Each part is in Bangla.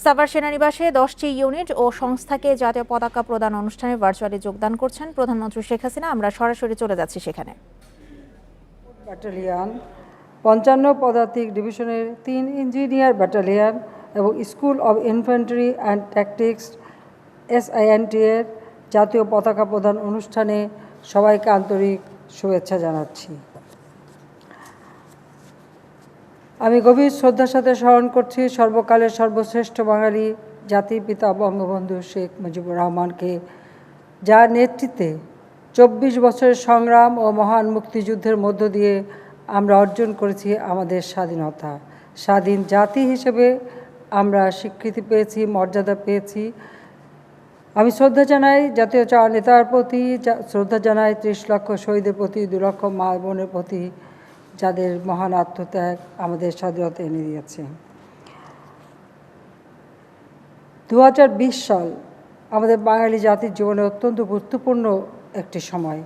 সাভার সেনানিবাসে 10টি ইউনিট ও সংস্থাকে জাতীয় পতাকা প্রদান অনুষ্ঠানে ভার্চুয়ালি যোগদান করছেন প্রধানমন্ত্রী শেখ হাসিনা। আমরা সরাসরি চলে যাচ্ছি সেখানে। ব্যাটালিয়ন, 55 পদাতিক ডিভিশনের 3 ইঞ্জিনিয়ার ব্যাটালিয়ন এবং school of infantry and tactics SINT এর জাতীয় পতাকা প্রদান অনুষ্ঠানে সবাইকে আন্তরিক শুভেচ্ছা জানাচ্ছি। আমি গভীর শ্রদ্ধার সাথে স্মরণ করছি সর্বকালের সর্বশ্রেষ্ঠ বাঙালি জাতির পিতা বঙ্গবন্ধু শেখ মুজিবুর রহমানকে, যার নেতৃত্বে 24 বছরের সংগ্রাম ও মহান মুক্তিযুদ্ধের মধ্য দিয়ে আমরা অর্জন করেছি আমাদের স্বাধীনতা। স্বাধীন জাতি হিসেবে আমরা স্বীকৃতি পেয়েছি, মর্যাদা পেয়েছি। আমি শ্রদ্ধা জানাই জাতীয় নেতার প্রতি, শ্রদ্ধা জানাই 30 লক্ষ শহীদের প্রতি, 2 লক্ষ মা বোনের প্রতি, যাদের মহান আত্মত্যাগ আমাদের স্বাধীনতা এনে দিয়েছে। 2020 সাল আমাদের বাঙালি জাতির জীবনে অত্যন্ত গুরুত্বপূর্ণ একটি সময়।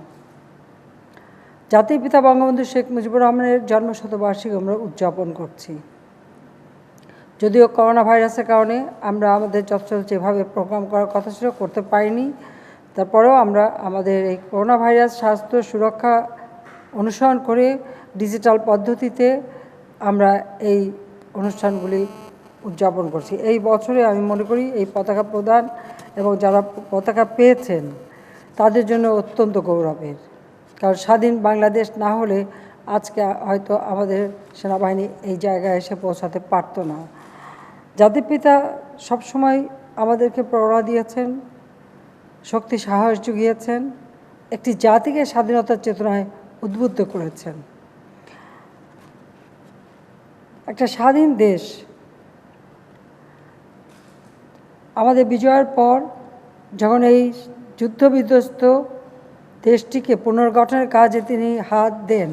জাতির পিতা বঙ্গবন্ধু শেখ মুজিবুর রহমানের জন্মশতবার্ষিকী আমরা উদযাপন করছি। যদিও করোনা ভাইরাসের কারণে আমরা আমাদের যেভাবে প্রোগ্রাম করার কথা ছিল করতে পারিনি, তারপরেও আমরা আমাদের এই করোনা ভাইরাস স্বাস্থ্য সুরক্ষা অনুসরণ করে ডিজিটাল পদ্ধতিতে আমরা এই অনুষ্ঠানগুলি উদযাপন করছি। এই বছরে আমি মনে করি এই পতাকা প্রদান এবং যারা পতাকা পেয়েছেন তাদের জন্য অত্যন্ত গৌরবের, কারণ স্বাধীন বাংলাদেশ না হলে আজকে হয়তো আমাদের সেনাবাহিনী এই জায়গায় এসে পৌঁছাতে পারতো না। জাতির পিতা সবসময় আমাদেরকে প্রেরণা দিয়েছেন, শক্তি সাহস জুগিয়েছেন, একটি জাতিকে স্বাধীনতার চেতনায় উদ্বুদ্ধ করেছেন। একটা স্বাধীন দেশ আমাদের বিজয়ের পর যখন এই যুদ্ধবিধ্বস্ত দেশটিকে পুনর্গঠনের কাজে তিনি হাত দেন,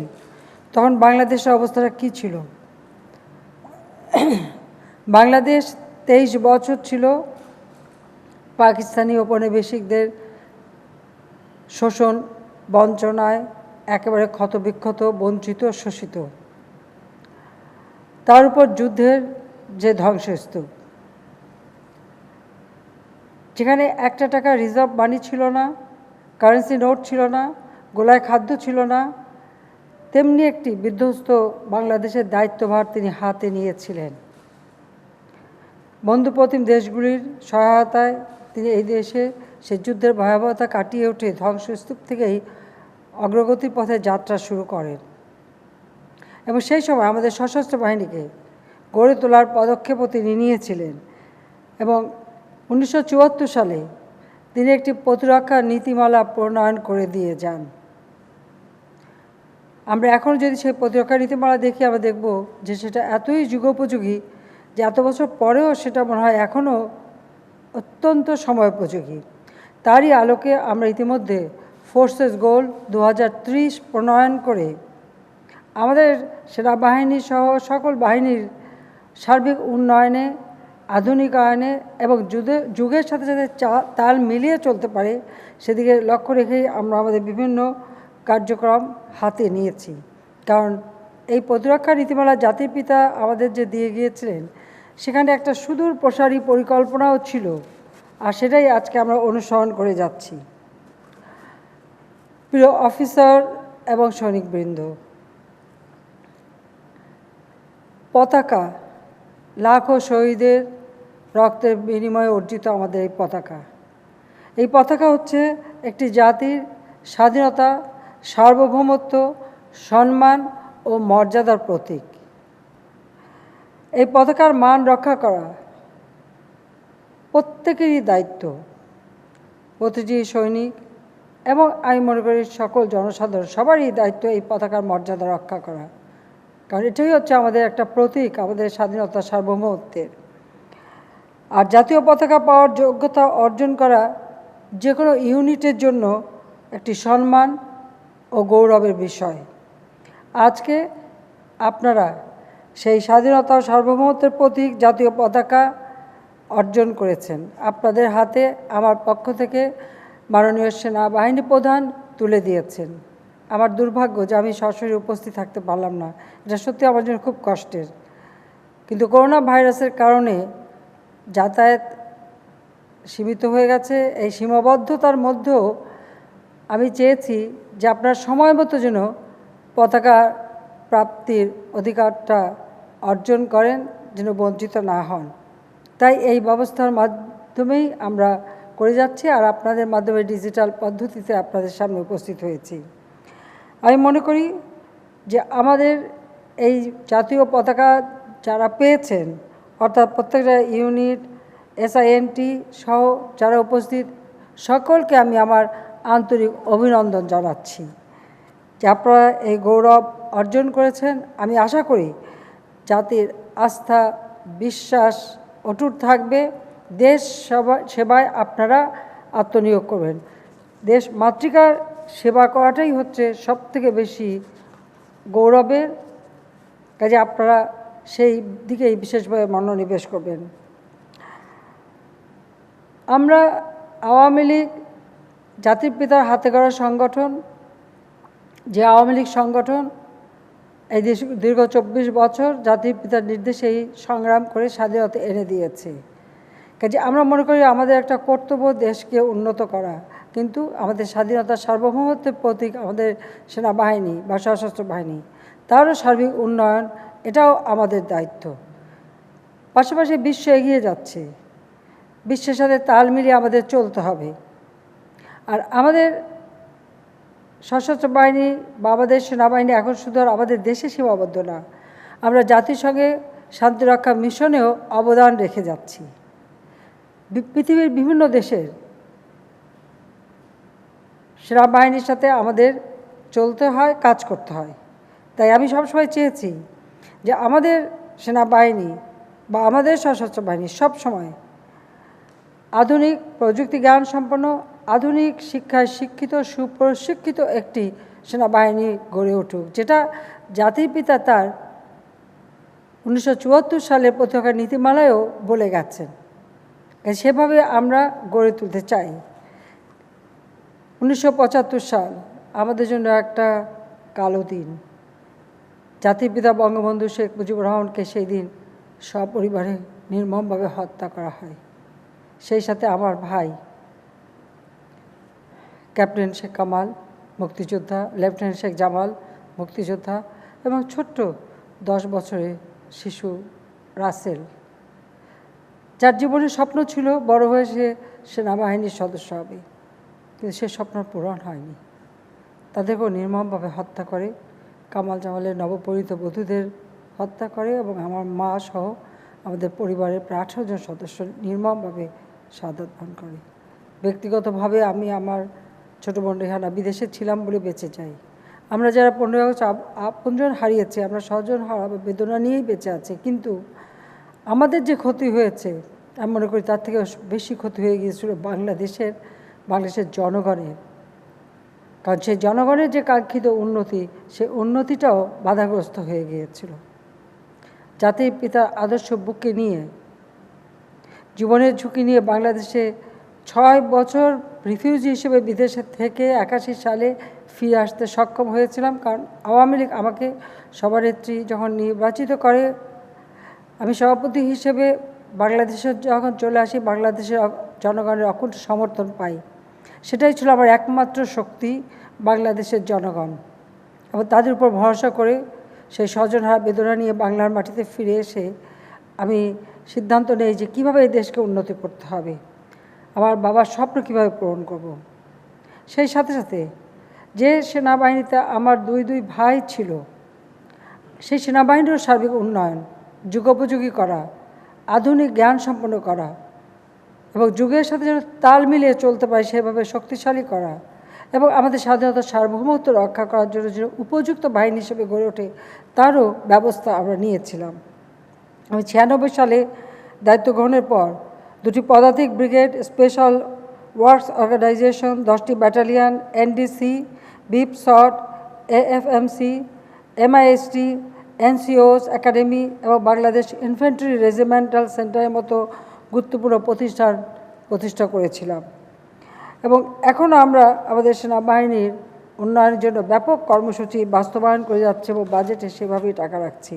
তখন বাংলাদেশের অবস্থাটা কী ছিল? বাংলাদেশ 23 বছর ছিল পাকিস্তানি ঔপনিবেশিকদের শোষণ বঞ্চনায় একেবারে ক্ষতবিক্ষত, বঞ্চিত, শোষিত। তার উপর যুদ্ধের যে ধ্বংসস্তূপ, যেখানে একটা টাকা রিজার্ভ মানি ছিল না, কারেন্সি নোট ছিল না, গোলায় খাদ্য ছিল না, তেমনি একটি বিধ্বস্ত বাংলাদেশের দায়িত্বভার তিনি হাতে নিয়েছিলেন। বন্ধুপ্রতিম দেশগুলির সহায়তায় তিনি এই দেশে সে যুদ্ধের ভয়াবহতা কাটিয়ে উঠে ধ্বংসস্তূপ থেকেই অগ্রগতির পথে যাত্রা শুরু করেন এবং সেই সময় আমাদের সশস্ত্র বাহিনীকে গড়ে তোলার পদক্ষেপও তিনি নিয়েছিলেন এবং 1974 সালে তিনি একটি প্রতিরক্ষা নীতিমালা প্রণয়ন করে দিয়ে যান। আমরা এখন যদি সেই প্রতিরক্ষা নীতিমালা দেখি, আমরা দেখব যে সেটা এতই যুগোপযোগী যে এত বছর পরেও সেটা মনে হয় এখনও অত্যন্ত সময়োপযোগী। তারই আলোকে আমরা ইতিমধ্যে ফোর্সেস গোল 2030 প্রণয়ন করে আমাদের সেনাবাহিনী সহ সকল বাহিনীর সার্বিক উন্নয়নে, আধুনিকায়নে এবং যুগের সাথে সাথে তাল মিলিয়ে চলতে পারে সেদিকে লক্ষ্য রেখেই আমরা আমাদের বিভিন্ন কার্যক্রম হাতে নিয়েছি। কারণ এই প্রতিরক্ষা নীতিমালা জাতির পিতা আমাদের যে দিয়ে গিয়েছিলেন, সেখানে একটা সুদূর প্রসারী পরিকল্পনাও ছিল, আর সেটাই আজকে আমরা অনুসরণ করে যাচ্ছি। প্রিয় অফিসার এবং সৈনিকবৃন্দ, পতাকা লাখো শহীদের রক্তের বিনিময়ে অর্জিত আমাদের এই পতাকা। এই পতাকা হচ্ছে একটি জাতির স্বাধীনতা, সার্বভৌমত্ব, সম্মান ও মর্যাদার প্রতীক। এই পতাকার মান রক্ষা করা প্রত্যেকেরই দায়িত্ব। প্রতিটি সৈনিক এবং আমি মনে করি সকল জনসাধারণ সবারই দায়িত্ব এই পতাকার মর্যাদা রক্ষা করা, কারণ এটাই হচ্ছে আমাদের একটা প্রতীক আমাদের স্বাধীনতা, সার্বভৌমত্বের। আর জাতীয় পতাকা পাওয়ার যোগ্যতা অর্জন করা যে কোনো ইউনিটের জন্য একটি সম্মান ও গৌরবের বিষয়। আজকে আপনারা সেই স্বাধীনতা ও সার্বভৌমত্বের প্রতীক জাতীয় পতাকা অর্জন করেছেন। আপনাদের হাতে আমার পক্ষ থেকে মাননীয় সেনাবাহিনী প্রধান তুলে দিয়েছেন। আমার দুর্ভাগ্য যে আমি সরাসরি উপস্থিত থাকতে পারলাম না, এটা সত্যি আমার জন্য খুব কষ্টের। কিন্তু করোনা ভাইরাসের কারণে যাতায়াত সীমিত হয়ে গেছে। এই সীমাবদ্ধতার মধ্যেও আমি চেয়েছি যে আপনার সময় মতো যেন পতাকা প্রাপ্তির অধিকারটা অর্জন করেন, যেন বঞ্চিত না হন। তাই এই ব্যবস্থার মাধ্যমেই আমরা করে যাচ্ছি, আর আপনাদের মাধ্যমে ডিজিটাল পদ্ধতিতে আপনাদের সামনে উপস্থিত হয়েছি। আমি মনে করি যে আমাদের এই জাতীয় পতাকা যারা পেয়েছেন, অর্থাৎ প্রত্যেকটা ইউনিট, এসআইএনটি সহ যারা উপস্থিত, সকলকে আমি আমার আন্তরিক অভিনন্দন জানাচ্ছি যে আপনারা এই গৌরব অর্জন করেছেন। আমি আশা করি জাতির আস্থা বিশ্বাস অটুট থাকবে, দেশ সেবায় আপনারা আত্মনিয়োগ করবেন। দেশ মাতৃকার সেবা করাটাই হচ্ছে সবথেকে বেশি গৌরবের কাজে, আপনারা সেই দিকেই বিশেষভাবে মনোনিবেশ করবেন। আমরা আওয়ামী লীগ জাতির পিতার হাতে গড়া সংগঠন, যে আওয়ামী লীগ সংগঠন এই দেশ দীর্ঘ 24 বছর জাতির পিতার নির্দেশেই সংগ্রাম করে স্বাধীনতা এনে দিয়েছে। কাজে আমরা মনে করি আমাদের একটা কর্তব্য দেশকে উন্নত করা, কিন্তু আমাদের স্বাধীনতার সার্বভৌমত্বের প্রতীক আমাদের সেনাবাহিনী বা সশস্ত্র বাহিনী, তারও সার্বিক উন্নয়ন, এটাও আমাদের দায়িত্ব। পাশাপাশি বিশ্ব এগিয়ে যাচ্ছে, বিশ্বের সাথে তাল মিলিয়ে আমাদের চলতে হবে। আর আমাদের সশস্ত্র বাহিনী বা আমাদের সেনাবাহিনী এখন শুধু আর আমাদের দেশে সীমাবদ্ধ না, আমরা জাতিসংঘে শান্তিরক্ষা মিশনেও অবদান রেখে যাচ্ছি। পৃথিবীর বিভিন্ন দেশের সেনাবাহিনীর সাথে আমাদের চলতে হয়, কাজ করতে হয়। তাই আমি সবসময় চেয়েছি যে আমাদের সেনাবাহিনী বা আমাদের সশস্ত্র বাহিনী সবসময় আধুনিক প্রযুক্তি জ্ঞান সম্পন্ন, আধুনিক শিক্ষায় শিক্ষিত, সুপ্রশিক্ষিত একটি সেনাবাহিনী গড়ে উঠুক, যেটা জাতির পিতা তার 1974 সালের প্রতিরক্ষা নীতিমালায়ও বলে গেছেন। সেভাবে আমরা গড়ে তুলতে চাই। 1975 সাল আমাদের জন্য একটা কালো দিন। জাতির পিতা বঙ্গবন্ধু শেখ মুজিবুর রহমানকে সেই দিন সপরিবারে নির্মমভাবে হত্যা করা হয়। সেই সাথে আমার ভাই ক্যাপ্টেন শেখ কামাল মুক্তিযোদ্ধা, লেফটেন্যান্ট শেখ জামাল মুক্তিযোদ্ধা, এবং ছোট্ট 10 বছরের শিশু রাসেল, যার জীবনের স্বপ্ন ছিল বড় হয়ে সে সেনাবাহিনীর সদস্য হবে, কিন্তু সে স্বপ্ন পূরণ হয়নি। তাদেরকেও নির্মমভাবে হত্যা করে, কামাল জামালের নবপরিণীত বধূদের হত্যা করে, এবং আমার মা সহ আমাদের পরিবারের প্রায় 18 জন সদস্য নির্মমভাবে শাহাদাত বরণ করে। ব্যক্তিগতভাবে আমি আমার ছোটো বোন রেহানা বিদেশে ছিলাম বলে বেঁচে যাই। আমরা যারা 15 আগস্ট আপনজন হারিয়েছি, আমরা স্বজন হারাবে বেদনা নিয়েই বেঁচে আছি, কিন্তু আমাদের যে ক্ষতি হয়েছে আমি মনে করি তার থেকে বেশি ক্ষতি হয়ে গিয়েছিল বাংলাদেশের জনগণের। কারণ সেই জনগণের যে কাঙ্ক্ষিত উন্নতি, সেই উন্নতিটাও বাধাগ্রস্ত হয়ে গিয়েছিল। জাতির পিতার আদর্শ বুকে নিয়ে, জীবনের ঝুঁকি নিয়ে বাংলাদেশে 6 বছর রিফিউজি হিসেবে বিদেশে থেকে 81 সালে ফিরে আসতে সক্ষম হয়েছিলাম। কারণ আওয়ামী লীগ আমাকে সভানেত্রী যখন নির্বাচিত করে, আমি সভাপতি হিসেবে বাংলাদেশে যখন চলে আসি, বাংলাদেশের জনগণের অকুণ্ঠ সমর্থন পাই। সেটাই ছিল আমার একমাত্র শক্তি, বাংলাদেশের জনগণ। এবং তাদের উপর ভরসা করে সেই স্বজনহারা বেদনা নিয়ে বাংলার মাটিতে ফিরে এসে আমি সিদ্ধান্ত নেই যে কীভাবে এই দেশকে উন্নতি করতে হবে, আমার বাবার স্বপ্ন কীভাবে পূরণ করব। সেই সাথে সাথে যে সেনাবাহিনীতে আমার দুই ভাই ছিল, সেই সেনাবাহিনীরও সার্বিক উন্নয়ন, যুগোপযোগী করা, আধুনিক জ্ঞান সম্পন্ন করা, এবং যুগের সাথে যেন তাল মিলিয়ে চলতে পারে সেভাবে শক্তিশালী করা, এবং আমাদের স্বাধীনতার সার্বভৌমত্ব রক্ষা করার জন্য যে উপযুক্ত বাহিনী হিসেবে গড়ে ওঠে তারও ব্যবস্থা আমরা নিয়েছিলাম। আমি 96 সালে দায়িত্ব গ্রহণের পর 2টি পদাতিক ব্রিগেড, স্পেশাল ওয়ার্কস অর্গানাইজেশন, 10টি battalion, NDC, BIPSOT, AFMC, MIST, NCOs academy এবং বাংলাদেশ ইনফ্যান্ট্রি রেজিমেন্টাল সেন্টারের মতো গুরুত্বপূর্ণ প্রতিষ্ঠা করেছিলাম। এবং এখনও আমরা আমাদের সেনাবাহিনীর উন্নয়নের জন্য ব্যাপক কর্মসূচি বাস্তবায়ন করে যাচ্ছে এবং বাজেটে সেভাবেই টাকা রাখছি।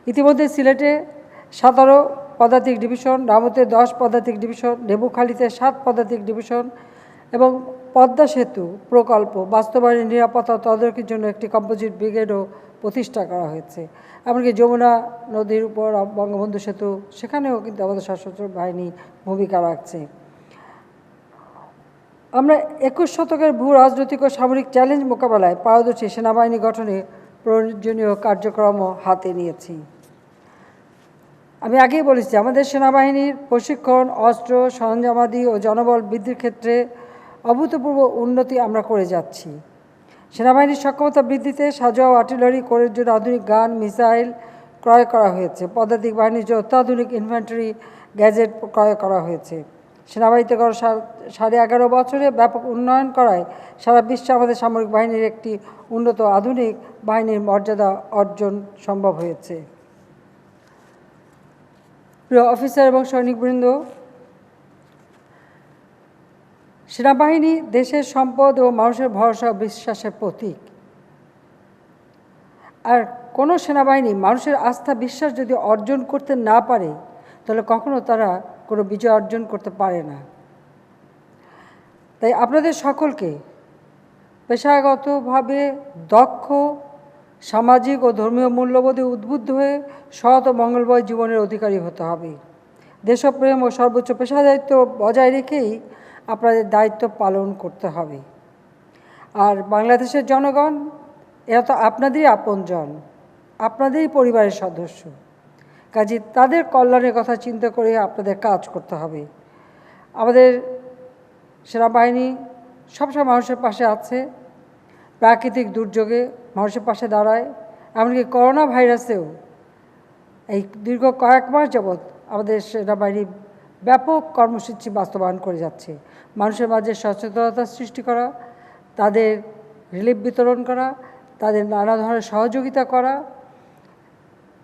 ইতিমধ্যে সিলেটে 17 পদাতিক ডিভিশন, রামুতে 10 পদাতিক ডিভিশন, লেবুখালীতে 7 পদাতিক ডিভিশন এবং পদ্মা সেতু প্রকল্প বাস্তবায়নের নিরাপত্তা তদারকির জন্য একটি কম্পোজিট ব্রিগেডও প্রতিষ্ঠা করা হয়েছে। এমনকি যমুনা নদীর উপর বঙ্গবন্ধু সেতু, সেখানেও কিন্তু আমাদের সশস্ত্র বাহিনী ভূমিকা রাখছে। আমরা 21 শতকের ভূ রাজনৈতিক ও সামরিক চ্যালেঞ্জ মোকাবেলায় পারদর্শী সেনাবাহিনী গঠনে প্রয়োজনীয় কার্যক্রমও হাতে নিয়েছি। আমি আগেই বলেছি, আমাদের সেনাবাহিনীর প্রশিক্ষণ, অস্ত্র, সরঞ্জামাদি ও জনবল বৃদ্ধির ক্ষেত্রে অভূতপূর্ব উন্নতি আমরা করে যাচ্ছি। সেনাবাহিনীর সক্ষমতা বৃদ্ধিতে সাজোয়া আর্টিলারি কোরের জন্য আধুনিক গান, মিসাইল ক্রয় করা হয়েছে। পদাতিক বাহিনীর জন্য অত্যাধুনিক ইনফ্যান্ট্রি গ্যাজেট ক্রয় করা হয়েছে। সেনাবাহিনীতে গত 11.5 বছরে ব্যাপক উন্নয়ন করায় সারা বিশ্বে আমাদের সামরিক বাহিনীর একটি উন্নত আধুনিক বাহিনীর মর্যাদা অর্জন সম্ভব হয়েছে। প্রিয় অফিসার এবং সৈনিকবৃন্দ, সেনাবাহিনী দেশের সম্পদ ও মানুষের ভরসা ও বিশ্বাসের প্রতীক। আর কোনো সেনাবাহিনী মানুষের আস্থা বিশ্বাস যদি অর্জন করতে না পারে, তাহলে কখনো তারা কোনো বিজয় অর্জন করতে পারে না। তাই আপনাদের সকলকে পেশাগতভাবে দক্ষ, সামাজিক ও ধর্মীয় মূল্যবোধে উদ্বুদ্ধ হয়ে সৎ ও মঙ্গলময় জীবনের অধিকারী হতে হবে। দেশপ্রেম ও সর্বোচ্চ পেশাদারিত্ব বজায় রেখেই আপনাদের দায়িত্ব পালন করতে হবে। আর বাংলাদেশের জনগণ, এরা তো আপনাদেরই আপনজন, আপনাদেরই পরিবারের সদস্য। কাজে তাদের কল্যাণের কথা চিন্তা করে আপনাদের কাজ করতে হবে। আমাদের সেনাবাহিনী সবসময় মানুষের পাশে আছে, প্রাকৃতিক দুর্যোগে মানুষের পাশে দাঁড়ায়। এমনকি করোনা ভাইরাসেও এই দীর্ঘ কয়েক মাস যাবৎ আমাদের সেনাবাহিনী ব্যাপক কর্মসূচি বাস্তবায়ন করে যাচ্ছে। মানুষের মাঝে সচেতনতা সৃষ্টি করা, তাদের রিলিফ বিতরণ করা, তাদের নানা ধরনের সহযোগিতা করা,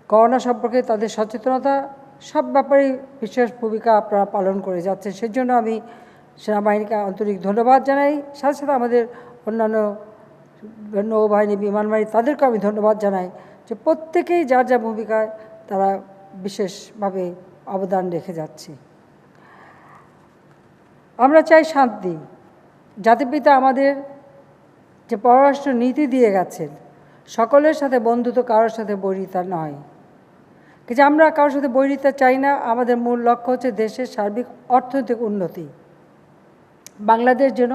করোনা সম্পর্কে তাদের সচেতনতা, সব ব্যাপারেই বিশেষ ভূমিকা আপনারা পালন করে যাচ্ছেন। সেজন্য আমি সেনাবাহিনীকে আন্তরিক ধন্যবাদ জানাই। সাথে সাথে আমাদের অন্যান্য নৌবাহিনী, বিমান বাহিনী, তাদেরকে আমি ধন্যবাদ জানাই যে প্রত্যেকেই যার যা ভূমিকায় তারা বিশেষভাবে অবদান রেখে যাচ্ছে। আমরা চাই শান্তি। জাতিপিতা আমাদের যে পররাষ্ট্র নীতি দিয়ে গেছেন, সকলের সাথে বন্ধুত্ব, কারোর সাথে বৈরিতা নয়। কিন্তু আমরা কারোর সাথে বৈরিতা চাই না। আমাদের মূল লক্ষ্য হচ্ছে দেশের সার্বিক অর্থনৈতিক উন্নতি। বাংলাদেশ যেন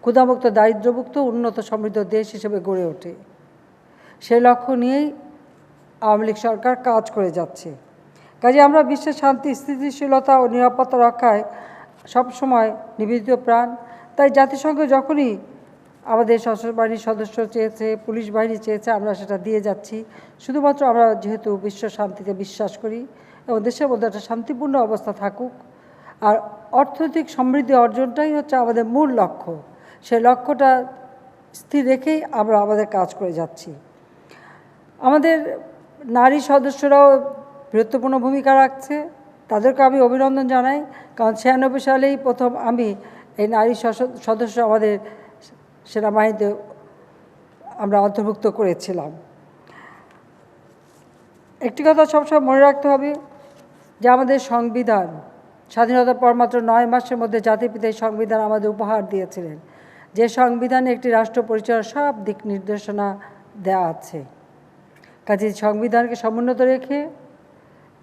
ক্ষুধামুক্ত, দারিদ্র্যমুক্ত, উন্নত সমৃদ্ধ দেশ হিসেবে গড়ে ওঠে, সেই লক্ষ্য নিয়েই আওয়ামী লীগ সরকার কাজ করে যাচ্ছে। কাজে আমরা বিশ্বের শান্তি, স্থিতিশীলতা ও নিরাপত্তা রক্ষায় সবসময় নিবেদিত প্রাণ। তাই জাতিসংঘ যখনই আমাদের সশস্ত্র বাহিনীর সদস্য চেয়েছে, পুলিশ বাহিনী চেয়েছে, আমরা সেটা দিয়ে যাচ্ছি। শুধুমাত্র আমরা যেহেতু বিশ্ব শান্তিতে বিশ্বাস করি এবং দেশের মধ্যে একটা শান্তিপূর্ণ অবস্থা থাকুক, আর অর্থনৈতিক সমৃদ্ধি অর্জনটাই হচ্ছে আমাদের মূল লক্ষ্য। সেই লক্ষ্যটা স্থির রেখেই আমরা আমাদের কাজ করে যাচ্ছি। আমাদের নারী সদস্যরাও গুরুত্বপূর্ণ ভূমিকা রাখছে, তাদেরকে আমি অভিনন্দন জানাই। কারণ 96 সালেই প্রথম আমি এই নারী সদস্য আমাদের সেনাবাহিনীতে আমরা অন্তর্ভুক্ত করেছিলাম। একটি কথা সবসময় মনে রাখতে হবে যে আমাদের সংবিধান স্বাধীনতার পর মাত্র 9 মাসের মধ্যে জাতিপিতা এই সংবিধান আমাদের উপহার দিয়েছিলেন, যে সংবিধানে একটি রাষ্ট্র পরিচালনার সব দিক নির্দেশনা দেওয়া আছে। কাজে সংবিধানকে সমুন্নত রেখে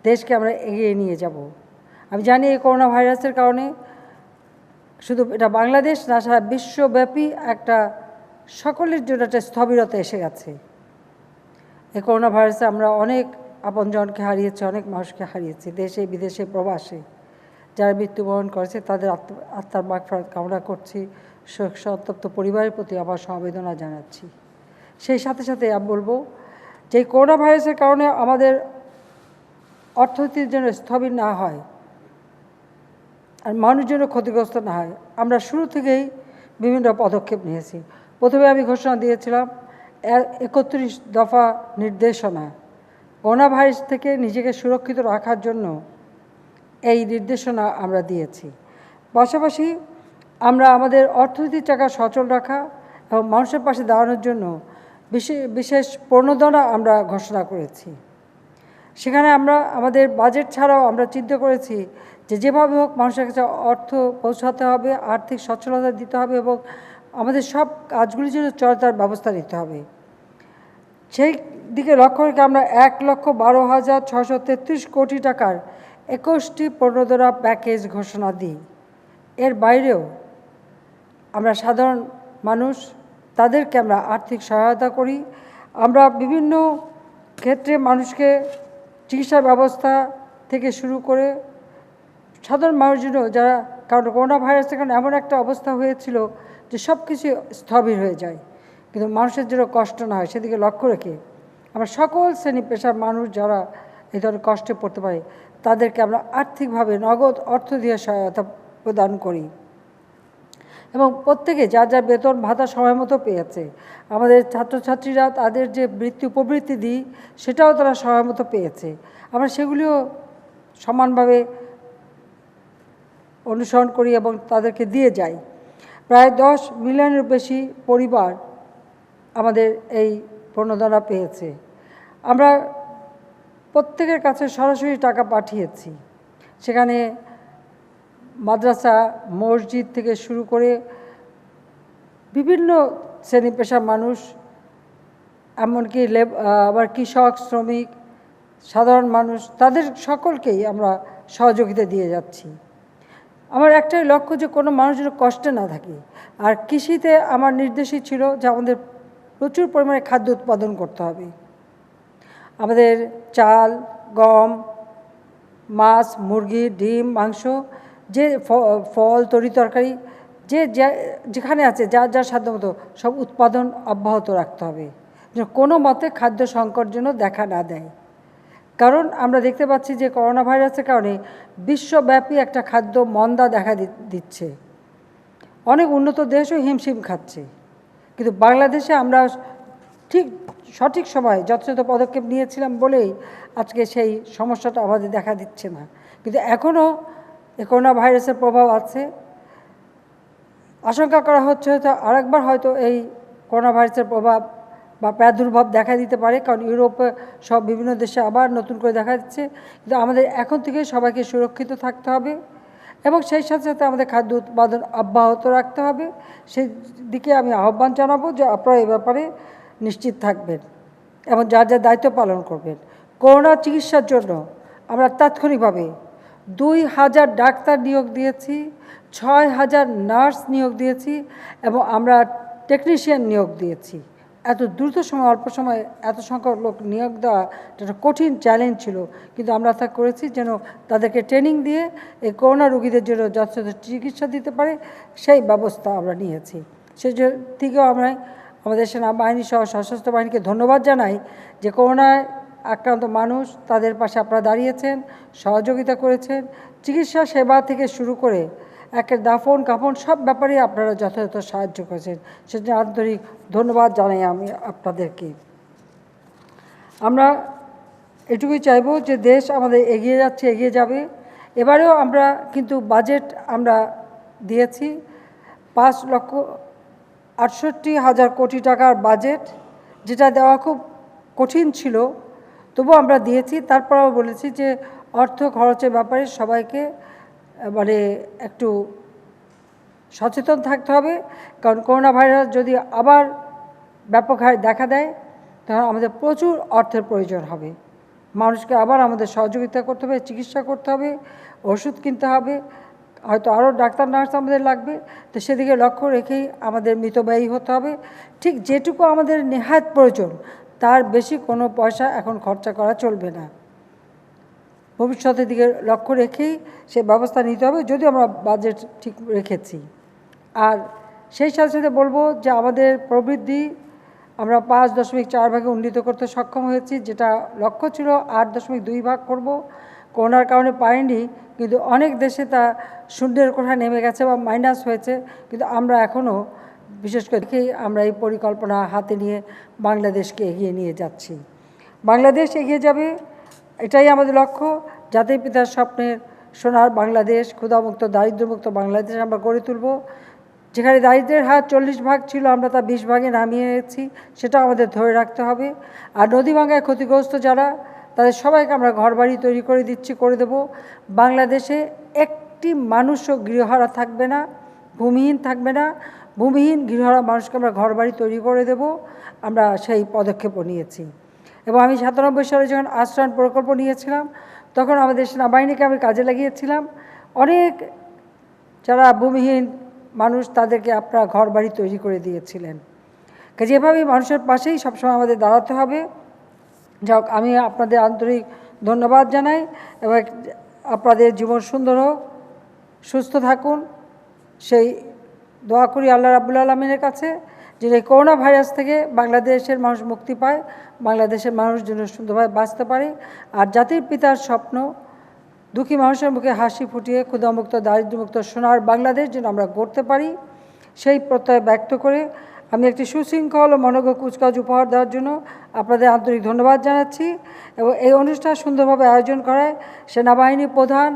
দেশকে আমরা এগিয়ে নিয়ে যাব। আমি জানি এই করোনা ভাইরাসের কারণে শুধু এটা বাংলাদেশ না, সারা বিশ্বব্যাপী একটা সকলের জন্য একটা স্থবিরতা এসে গেছে। এই করোনা ভাইরাসে আমরা অনেক আপনজনকে হারিয়েছি, অনেক মানুষকে হারিয়েছি, দেশে বিদেশে প্রবাসে। যারা মৃত্যুবরণ করেছে তাদের আত্মার মাগফিরাত কামনা করছি। শোক সন্তপ্ত পরিবারের প্রতি আমার সমবেদনা জানাচ্ছি। সেই সাথে সাথে আমি বলবো যে করোনা ভাইরাসের কারণে আমাদের অর্থনীতির যেন স্থবির না হয় আর মানুষ যেন ক্ষতিগ্রস্ত না হয়, আমরা শুরু থেকেই বিভিন্ন পদক্ষেপ নিয়েছি। প্রথমে আমি ঘোষণা দিয়েছিলাম 31 দফা নির্দেশনা, করোনা ভাইরাস থেকে নিজেকে সুরক্ষিত রাখার জন্য এই নির্দেশনা আমরা দিয়েছি। পাশাপাশি আমরা আমাদের অর্থনৈতিক চাকা সচল রাখা এবং মানুষের পাশে দাঁড়ানোর জন্য বিশেষ প্রণোদনা আমরা ঘোষণা করেছি। সেখানে আমরা আমাদের বাজেট ছাড়াও আমরা চিন্তা করেছি যে যেভাবে হোক মানুষের কাছে অর্থ পৌঁছাতে হবে, আর্থিক সচ্ছলতা দিতে হবে এবং আমাদের সব কাজগুলির জন্য চলতার ব্যবস্থা নিতে হবে। সেই দিকে লক্ষ্য রেখে আমরা ১,১২,৬৩৩ কোটি টাকার ২১টি প্রণোদনা প্যাকেজ ঘোষণা দিই। এর বাইরেও আমরা সাধারণ মানুষ তাদেরকে আমরা আর্থিক সহায়তা করি। আমরা বিভিন্ন ক্ষেত্রে মানুষকে চিকিৎসা ব্যবস্থা থেকে শুরু করে সাধারণ মানুষজন যারা, কারণ করোনা ভাইরাসের কারণে এমন একটা অবস্থা হয়েছিল যে সব কিছু স্থবির হয়ে যায়, কিন্তু মানুষের যেন কষ্ট না হয় সেদিকে লক্ষ্য রেখে আমরা সকল শ্রেণী পেশার মানুষ যারা এই ধরনের কষ্টে পড়তে পারে তাদেরকে আমরা আর্থিকভাবে নগদ অর্থ দিয়ে সহায়তা প্রদান করি এবং প্রত্যেকে যার যার বেতন ভাতা সময় মতো পেয়েছে। আমাদের ছাত্রছাত্রীরা তাদের যে বৃত্তি উপবৃত্তি দিই সেটাও তারা সময় মতো পেয়েছে। আমরা সেগুলিও সমানভাবে অনুসরণ করি এবং তাদেরকে দিয়ে যাই। প্রায় 10 মিলিয়নের বেশি পরিবার আমাদের এই প্রণোদনা পেয়েছে। আমরা প্রত্যেকের কাছে সরাসরি টাকা পাঠিয়েছি। সেখানে মাদ্রাসা, মসজিদ থেকে শুরু করে বিভিন্ন শ্রেণী পেশার মানুষ, এমনকি আবার কৃষক, শ্রমিক, সাধারণ মানুষ, তাদের সকলকেই আমরা সহযোগিতা দিয়ে যাচ্ছি। আমার একটাই লক্ষ্য যে কোনো মানুষ যেন কষ্টে না থাকে। আর কৃষিতে আমার নির্দেশই ছিল যে আমাদের প্রচুর পরিমাণে খাদ্য উৎপাদন করতে হবে। আমাদের চাল, গম, মাছ, মুরগি, ডিম, মাংস, যে ফল, তরিতরকারি যে যেখানে আছে যার যার সাধ্যমতো সব উৎপাদন অব্যাহত রাখতে হবে, যেন কোনো মতে খাদ্য সংকট যেন দেখা না দেয়। কারণ আমরা দেখতে পাচ্ছি যে করোনা ভাইরাসের কারণে বিশ্বব্যাপী একটা খাদ্য মন্দা দেখা দিচ্ছে। অনেক উন্নত দেশও হিমশিম খাচ্ছে, কিন্তু বাংলাদেশে আমরা ঠিক সঠিক সময়ে যথাযথ পদক্ষেপ নিয়েছিলাম বলেই আজকে সেই সমস্যাটা আমাদের দেখা দিচ্ছে না। কিন্তু এখনও করোনা ভাইরাসের প্রভাব আছে। আশঙ্কা করা হচ্ছে হয়তো আরেকবার হয়তো এই করোনা ভাইরাসের প্রভাব বা প্রাদুর্ভাব দেখা দিতে পারে, কারণ ইউরোপে সব বিভিন্ন দেশে আবার নতুন করে দেখা দিচ্ছে। কিন্তু আমাদের এখন থেকে সবাইকে সুরক্ষিত থাকতে হবে এবং সেই সাথে সাথে আমাদের খাদ্য উৎপাদন অব্যাহত রাখতে হবে। সেই দিকে আমি আহ্বান জানাবো যে আপনারা এ ব্যাপারে নিশ্চিত থাকবেন এবং যার যার দায়িত্ব পালন করবেন। করোনা চিকিৎসার জন্য আমরা তাৎক্ষণিকভাবে 2000 ডাক্তার নিয়োগ দিয়েছি, 6000 নার্স নিয়োগ দিয়েছি এবং আমরা টেকনিশিয়ান নিয়োগ দিয়েছি। এত দ্রুত সময়, অল্প সময়ে এত সংখ্যক লোক নিয়োগ দেওয়া একটা কঠিন চ্যালেঞ্জ ছিল, কিন্তু আমরা তা করেছি যেন তাদেরকে ট্রেনিং দিয়ে এই করোনা রোগীদের জন্য যথাযথ চিকিৎসা দিতে পারে সেই ব্যবস্থা আমরা নিয়েছি। সেই থেকেও আমরা আমাদের সেনাবাহিনী সহ সশস্ত্র বাহিনীকে ধন্যবাদ জানাই যে করোনায় আক্রান্ত মানুষ তাদের পাশে আপনারা দাঁড়িয়েছেন, সহযোগিতা করেছেন, চিকিৎসা সেবা থেকে শুরু করে একের দাফন কাফন সব ব্যাপারে আপনারা যথাযথ সাহায্য করেছেন। সেজন্য আন্তরিক ধন্যবাদ জানাই আমি আপনাদেরকে। আমরা এটুকুই চাইব যে দেশ আমাদের এগিয়ে যাচ্ছে, এগিয়ে যাবে। এবারেও আমরা কিন্তু বাজেট আমরা দিয়েছি 5,68,000 কোটি টাকার বাজেট, যেটা দেওয়া খুব কঠিন ছিল, তবুও আমরা দিয়েছি। তারপরেও বলেছি যে অর্থ খরচের ব্যাপারে সবাইকে মানে একটু সচেতন থাকতে হবে, কারণ করোনা ভাইরাস যদি আবার ব্যাপক হারে দেখা দেয় তখন আমাদের প্রচুর অর্থের প্রয়োজন হবে। মানুষকে আবার আমাদের সহযোগিতা করতে হবে, চিকিৎসা করতে হবে, ওষুধ কিনতে হবে, হয়তো আরও ডাক্তার নার্স আমাদের লাগবে। তো সেদিকে লক্ষ্য রেখেই আমাদের মিতব্যয়ী হতে হবে। ঠিক যেটুকু আমাদের নেহাত প্রয়োজন তার বেশি কোনো পয়সা এখন খরচা করা চলবে না। ভবিষ্যতের দিকে লক্ষ্য রেখেই সে ব্যবস্থা নিতে হবে, যদিও আমরা বাজেট ঠিক রেখেছি। আর সেই সাথে সাথে বলবো যে আমাদের প্রবৃদ্ধি আমরা 5.4 ভাগে উন্নীত করতে সক্ষম হয়েছি, যেটা লক্ষ্য ছিল 8.2 ভাগ করব। করোনার কারণে পারিনি, কিন্তু অনেক দেশে তা শূন্যের কোঠায় নেমে গেছে বা মাইনাস হয়েছে। কিন্তু আমরা এখনও বিশেষ করে আমরা এই পরিকল্পনা হাতে নিয়ে বাংলাদেশকে এগিয়ে নিয়ে যাচ্ছি। বাংলাদেশ এগিয়ে যাবে, এটাই আমাদের লক্ষ্য। জাতির পিতার স্বপ্নের সোনার বাংলাদেশ, ক্ষুধামুক্ত দারিদ্র্যমুক্ত বাংলাদেশ আমরা গড়ে তুলব। যেখানে দারিদ্র্যের হার 40 ভাগ ছিল আমরা তা 20 ভাগে নামিয়ে এনেছি, সেটা আমাদের ধরে রাখতে হবে। আর নদী ভাঙায় ক্ষতিগ্রস্ত যারা তাদের সবাইকে আমরা ঘরবাড়ি তৈরি করে দিচ্ছি, করে দেব। বাংলাদেশে একটি মানুষও গৃহহারা থাকবে না, ভূমিহীন থাকবে না। ভূমিহীন গৃহহারা মানুষকে আমরা ঘরবাড়ি তৈরি করে দেব, আমরা সেই পদক্ষেপও নিয়েছি। এবং আমি 97 সালে যখন আশ্রয়ণ প্রকল্প নিয়েছিলাম, তখন আমাদের সেনাবাহিনীকে আমি কাজে লাগিয়েছিলাম। অনেক যারা ভূমিহীন মানুষ, তাদেরকে আপনারা ঘরবাড়ি তৈরি করে দিয়েছিলেন। কাজে এভাবেই মানুষের পাশেই সবসময় আমাদের দাঁড়াতে হবে। যাক, আমি আপনাদের আন্তরিক ধন্যবাদ জানাই এবং আপনাদের জীবন সুন্দর হোক, সুস্থ থাকুন, সেই দোয়া করি আল্লাহ রাব্বুল আলামিনের কাছে, যে এই করোনা ভাইরাস থেকে বাংলাদেশের মানুষ মুক্তি পায়, বাংলাদেশের মানুষ যেন সুন্দরভাবে বাঁচতে পারে। আর জাতির পিতার স্বপ্ন দুঃখী মানুষের মুখে হাসি ফুটিয়ে ক্ষুধামুক্ত, দারিদ্র্যমুক্ত সোনার বাংলাদেশ যেন আমরা গড়তে পারি, সেই প্রত্যয় ব্যক্ত করে আমি একটি সুশৃঙ্খল ও মনোজ্ঞ কুচকাওয়াজ উপহার দেওয়ার জন্য আপনাদের আন্তরিক ধন্যবাদ জানাচ্ছি। এবং এই অনুষ্ঠান সুন্দরভাবে আয়োজন করায় সেনাবাহিনী প্রধান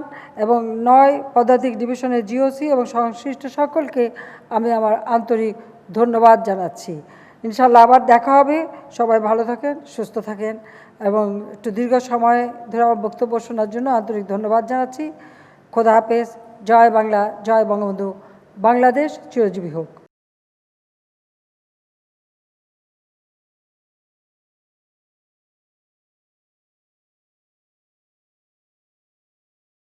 এবং 9 পদাতিক ডিভিশনের জিওসি এবং সংশ্লিষ্ট সকলকে আমি আমার আন্তরিক ধন্যবাদ জানাচ্ছি। ইনশাআল্লাহ আবার দেখা হবে। সবাই ভালো থাকেন, সুস্থ থাকেন এবং একটু দীর্ঘ সময় ধরে আমার বক্তব্য শোনার জন্য আন্তরিক ধন্যবাদ জানাচ্ছি। খোদা হাফেজ। জয় বাংলা, জয় বঙ্গবন্ধু। বাংলাদেশ চিরজীবী হোক।